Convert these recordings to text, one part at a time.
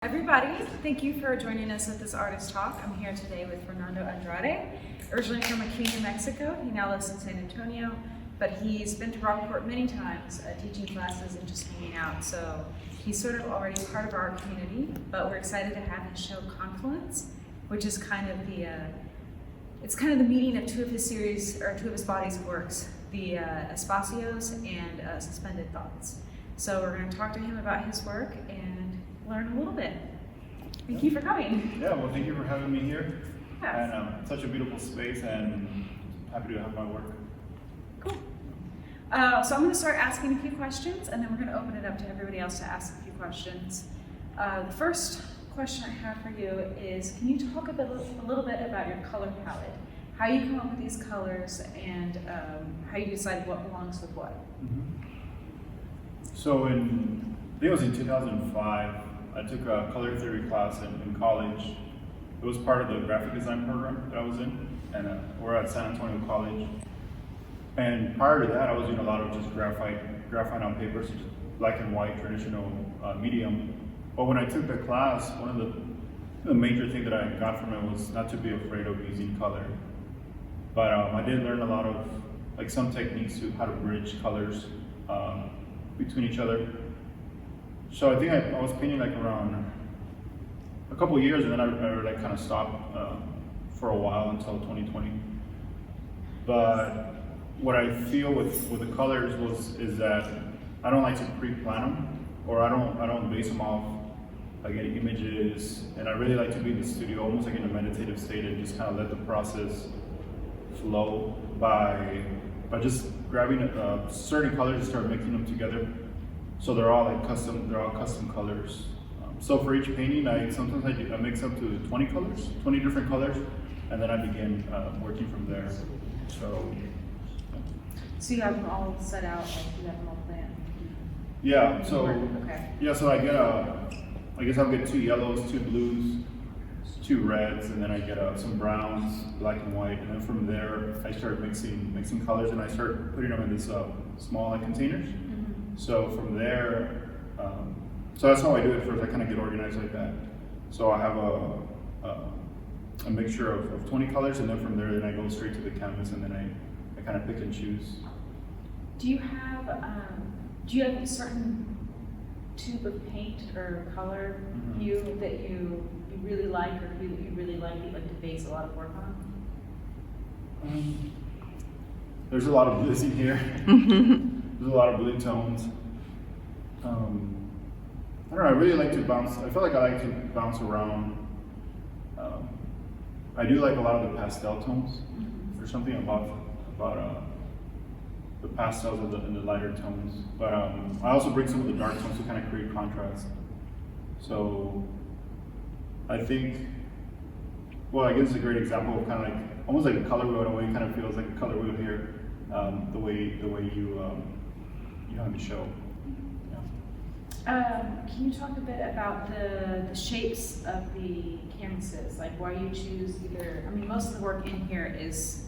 Everybody, thank you for joining us at this artist talk. I'm here today with Fernando Andrade, originally from Acuña, Mexico. He now lives in San Antonio, but he's been to Rockport many times teaching classes and just hanging out. So he's sort of already part of our community, but we're excited to have his show Confluence, which is kind of the meeting of two of his bodies of works, the Espacios and Suspended Thoughts. So we're going to talk to him about his work and learn a little bit. Thank you for coming. Yeah, well, thank you for having me here. Yes. And such a beautiful space, and happy to have my work. Cool. So I'm going to start asking a few questions, and then we're going to open it up to everybody else to ask a few questions. The first question I have for you is, can you talk a little bit about your color palette? How you come up with these colors, and how you decide what belongs with what? Mm-hmm. So I think it was in 2005, I took a color theory class in college. It was part of the graphic design program that I was in, and we're at San Antonio College. And prior to that, I was doing a lot of just graphite on paper, so just black and white, traditional medium. But when I took the class, one of the major thing that I got from it was not to be afraid of using color. But I did learn a lot of some techniques to how to bridge colors between each other. So I think I was painting around a couple of years, and then I kind of stopped for a while until 2020. But what I feel with the colors is that I don't like to pre-plan them, or I don't base them off any images, and I really like to be in the studio almost like in a meditative state and just kind of let the process flow by just grabbing certain colors and start mixing them together. So they're all custom colors. So for each painting, sometimes I mix up to 20 different colors, and then I begin working from there. So you have them all set out, you have them all planned? Yeah. So okay. Yeah. So I guess I'll get 2 yellows, 2 blues, 2 reds, and then I get some browns, black and white, and then from there I start mixing colors, and I start putting them in these small containers. So from there, so that's how I do it first. I kind of get organized like that. So I have a mixture of 20 colors, and then from there, then I go straight to the canvas, and then I kind of pick and choose. Do you have a certain tube of paint or color hue that you really like, or hue that you really like to base a lot of work on? There's a lot of blues in here. There's a lot of blue tones. I don't know, I really like to bounce. I feel like I like to bounce around. I do like a lot of the pastel tones. There's something about the pastels and the lighter tones. But I also bring some of the dark tones to kind of create contrast. So I think, I guess it's a great example of kind of almost like a color wheel in a way. It kind of feels like a color wheel here, the way you have the show. Can you talk a bit about the shapes of the canvases? Like why you choose most of the work in here is,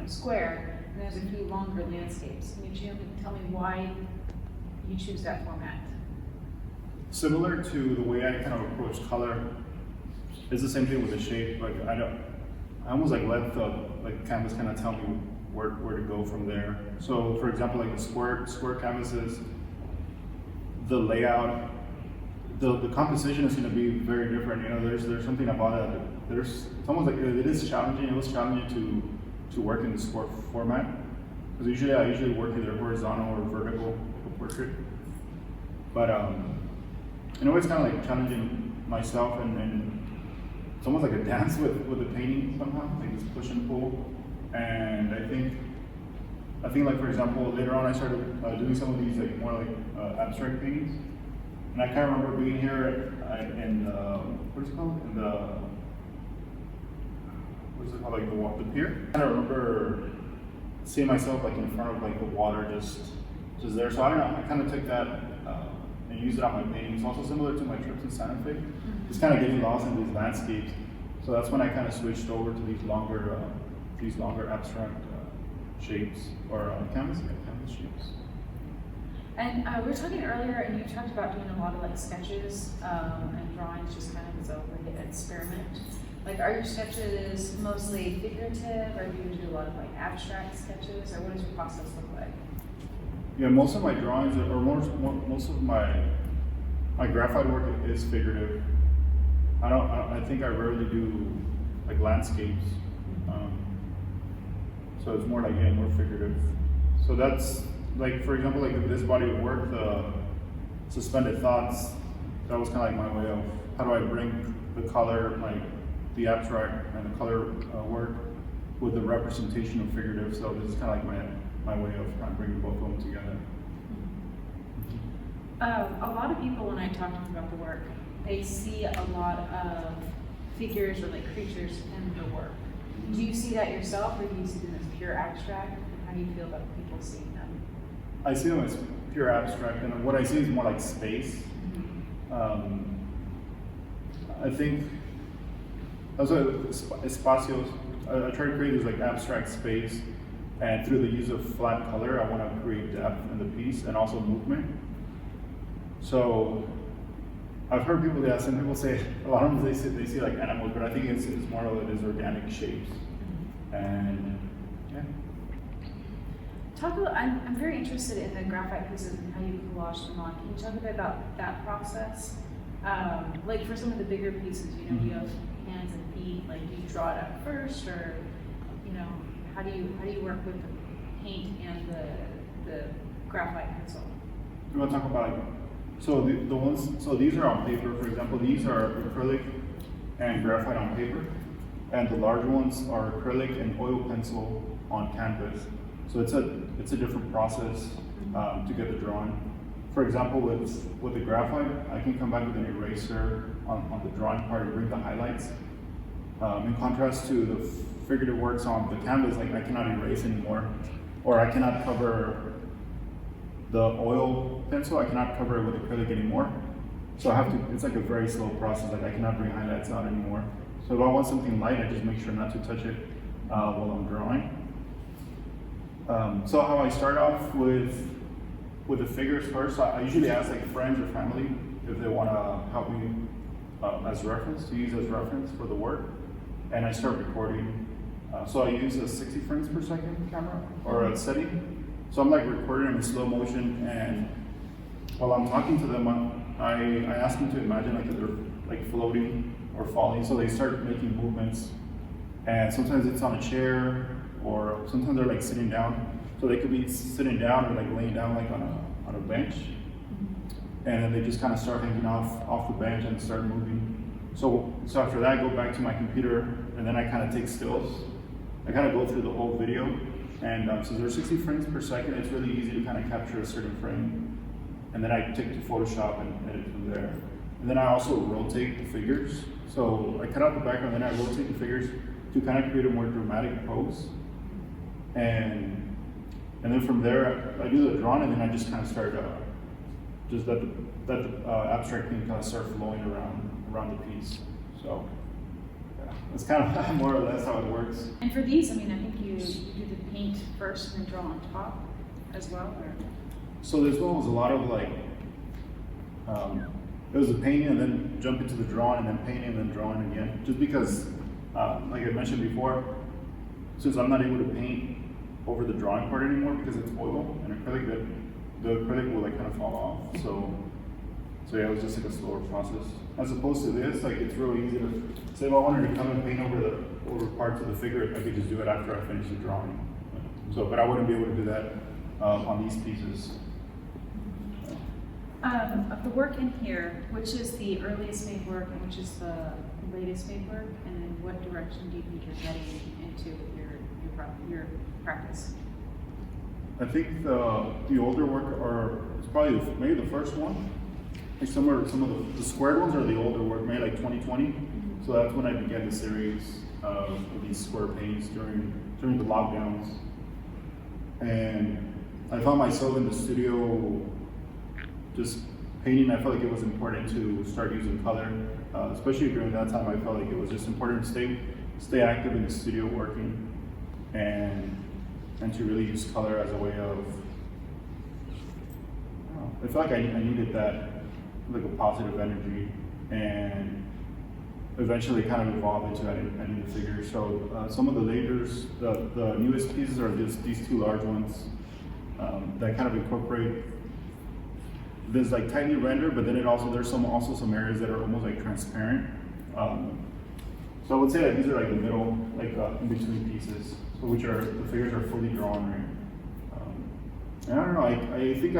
square, and there's a few longer landscapes. Can you tell me why you choose that format? Similar to the way I kind of approach color, it's the same thing with the shape. I almost let the canvas kind of tell me where to go from there. So for example, the square canvases, the layout, the composition is going to be very different. There's something about it. It's almost like it is challenging. It was challenging to work in the square format, because I usually work either horizontal or vertical portrait. But in a way, it's kind of challenging myself, and it's almost like a dance with the painting somehow, this push and pull. And I think for example, later on I started doing some of these more abstract paintings, and I kind of remember being here in what's it called? The pier. I kind of remember seeing myself in front of the water, just there. So I don't know. I kind of took that and used it on my paintings. Also similar to my trips in Santa Fe, just kind of getting lost in these landscapes. So that's when I kind of switched over to these longer abstract shapes, or canvas shapes. And we were talking earlier, and you talked about doing a lot of sketches and drawings just kind of its own like experiment. Like, are your sketches mostly figurative, or do you do a lot of like abstract sketches, or what does your process look like? Yeah, most of my drawings, or most of my graphite work is figurative. I think I rarely do like landscapes. So it's more like, yeah, more figurative. So that's like, for example, like this body of work, the suspended thoughts, that was kind of like my way of how do I bring the color, like the abstract and the color work with the representation of figurative. So this is kind of like my way of kind of bringing both of them together. A lot of people, when I talk to them about the work, they see a lot of figures or like creatures in the work. Do you see that yourself, or do you see them as pure abstract? And how do you feel about people seeing them? I see them as pure abstract, and what I see is more like space. I think also espacios. I try to create this like abstract space, and through the use of flat color, I want to create depth in the piece and also movement. So I've heard people, yeah, some people say, a lot of them they see like animals, but I think it's more of it is organic shapes. And yeah. Talk about, I'm very interested in the graphite pieces and how you collage them on. Can you talk a bit about that process? Like for some of the bigger pieces, you know, you have hands and feet, like do you draw it out first, or, you know, how do you work with the paint and the graphite pencil? You want to talk about like, so the ones, so these are on paper, for example, these are acrylic and graphite on paper, and the larger ones are acrylic and oil pencil on canvas. So it's a different process to get the drawing. For example, with the graphite, I can come back with an eraser on the drawing part and bring the highlights. In contrast to the figurative works on the canvas, like I cannot erase anymore, or I cannot cover the oil pencil, I cannot cover it with acrylic anymore. So I have to, it's like a very slow process, like I cannot bring highlights out anymore. So if I want something light, I just make sure not to touch it while I'm drawing. So how I start off with the figures first, I usually ask like friends or family if they want to help me as reference, to use as reference for the work. And I start recording. So I use a 60 frames per second camera, or a setting. So I'm like recording in slow motion, and while I'm talking to them, I ask them to imagine like they're like floating or falling. So they start making movements, and sometimes it's on a chair, or sometimes they're like sitting down. So they could be sitting down or like laying down like on a bench, and then they just kind of start hanging off the bench and start moving. So after that, I go back to my computer, and then I kind of take stills. I kind of go through the whole video. And so there's 60 frames per second. It's really easy to kind of capture a certain frame. And then I take it to Photoshop and edit from there. And then I also rotate the figures. So I cut out the background, then I rotate the figures to kind of create a more dramatic pose. And then from there, I do the drawing, and then I just kind of start, just let the abstract thing kind of start flowing around the piece. So yeah, that's kind of more or less how it works. And for these, I mean, I think you do the paint first and then draw on top as well, or? So this one was a lot of like, it was the painting and then jump into the drawing and then painting and then drawing again. Just because, like I mentioned before, since I'm not able to paint over the drawing part anymore because it's oil and acrylic, the acrylic will like kind of fall off. So yeah, it was just like a slower process. As opposed to this, like it's really easy to say if I wanted to come and paint over parts of the figure, I could just do it after I finish the drawing. So, but I wouldn't be able to do that on these pieces. Of the work in here, which is the earliest made work and which is the latest made work, and in what direction do you think you're heading into with your practice? I think the older work it's probably maybe the first one. Like some of the squared ones are the older work, maybe like 2020. Mm-hmm. So that's when I began the series of these square paints during the lockdowns. And I found myself in the studio just painting. I felt like it was important to start using color, especially during that time. I felt like it was just important to stay active in the studio working, and to really use color as a way of. I felt like I needed that, like a positive energy and eventually kind of evolved into adding the figures. So some of the laters, the newest pieces are just these two large ones that kind of incorporate this like tightly rendered, but then there's also some areas that are almost like transparent. So I would say that these are like the middle, like in between pieces, so which are the figures are fully drawn, right? And I don't know, I think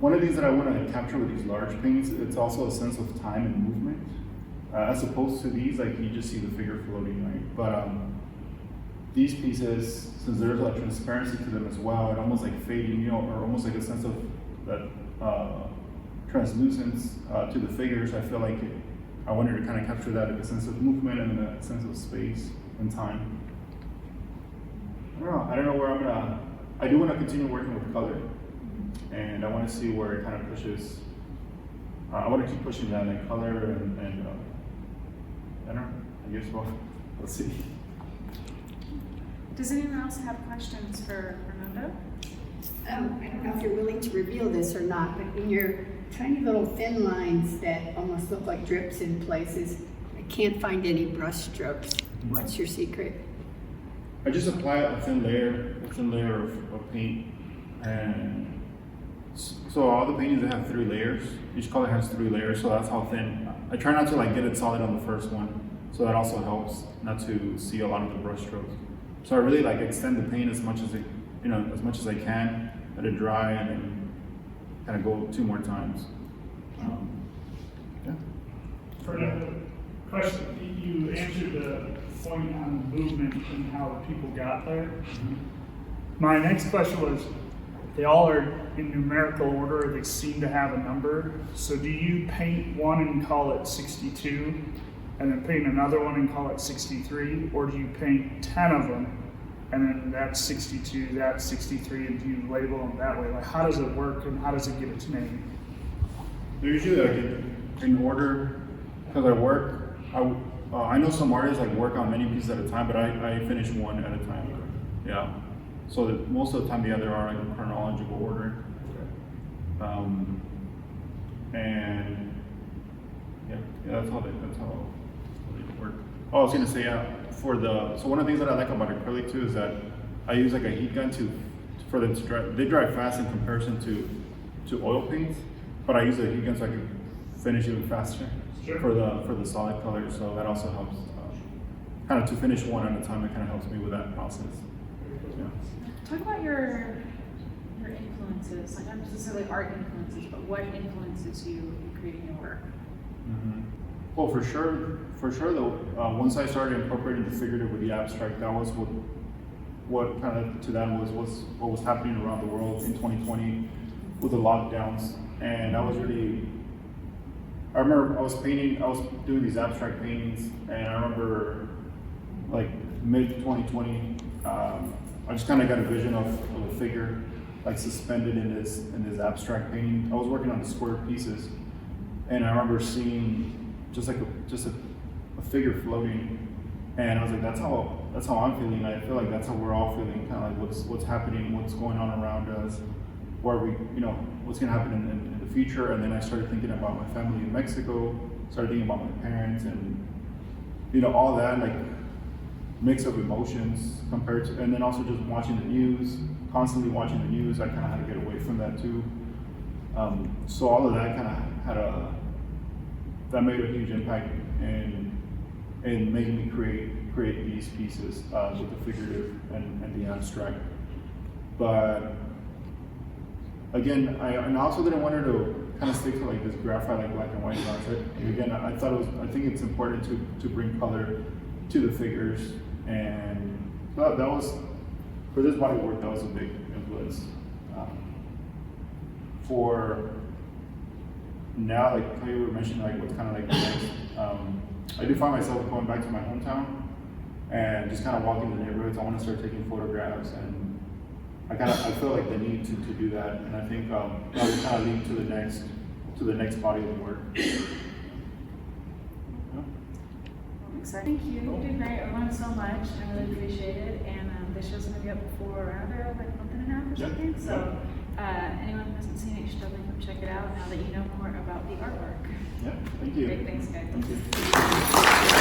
one of these that I want to capture with these large paintings, it's also a sense of time and movement, as opposed to these, like you just see the figure floating, right? But these pieces, since there's a transparency to them as well, and almost like fading, or almost like a sense of that translucence to the figures, I feel like I wanted to kind of capture that, like a sense of movement and a sense of space and time. I don't know where I do want to continue working with color, and I want to see where it kind of pushes. I want to keep pushing that in color, and I don't know, I guess we'll see. Does anyone else have questions for Fernando? I don't know if you're willing to reveal this or not, but in your tiny little thin lines that almost look like drips in places, I can't find any brush strokes. What's your secret? I just apply a thin layer of paint, and so all the paintings that have 3 layers, each color has 3 layers, so that's how thin. I try not to like get it solid on the first one, so that also helps not to see a lot of the brush strokes. So I really like extend the paint as much as I can, let it dry, and then kind of go 2 more times. Yeah. Fernando, question, you answered the point on the movement and how the people got there. Mm-hmm. My next question was, they all are in numerical order, they seem to have a number. So do you paint one and call it 62, and then paint another one and call it 63, or do you paint 10 of them and then that's 62, that's 63, and do you label them that way? Like, how does it work, and how does it get its name? They're usually like in order, because I know some artists like work on many pieces at a time, but I finish one at a time. Yeah. So that most of the time, there are like in chronological order. And yeah, that's how they work. Oh, I was gonna say, yeah, so one of the things that I like about acrylic too is that I use like a heat gun for them to dry. They dry fast in comparison to oil paints, but I use a heat gun so I can finish even faster. Sure. for the solid color. So that also helps. Kind of to finish one at a time, it kind of helps me with that process. Yeah. Talk about your influences, like not necessarily art influences, but what influences you in creating your work? Mm-hmm. Well, for sure, though, once I started incorporating the figurative with the abstract, that was what kind of to them was what was happening around the world in 2020 with the lockdowns, and I remember I was doing these abstract paintings, and I remember like mid 2020, I just kind of got a vision of a figure like suspended in this abstract painting. I was working on the square pieces, and I remember seeing just a figure floating, and I was like, that's how I'm feeling. I feel like that's how we're all feeling, kind of like what's happening, what's going on around us, where we, what's gonna happen in the future. And then I started thinking about my family in Mexico, started thinking about my parents, and all that like mix of emotions compared to, and then also just watching the news, constantly watching the news. I kind of had to get away from that too. So all of that kind of that made a huge impact in making me create these pieces with the figurative and the abstract. But again, I also didn't want her to kind of stick to like this graphite, like black and white concept. And again, I think it's important to bring color to the figures, and that was, for this body of work, that was a big influence. For now, like how you were mentioning, like what's kind of like the next, I do find myself going back to my hometown and just kind of walking the neighborhoods. I want to start taking photographs, and I feel like the need to do that, and I think that will kind of lead to the next body of work. Exciting. Thank you. You did great. I learned so much. I really appreciate it. And this show's going to be up for around like a month and a half or something. So Anyone who hasn't seen it, you should definitely come check it out now that you know more about the artwork. Yeah, thank you. Great, thanks, guys. Thank you.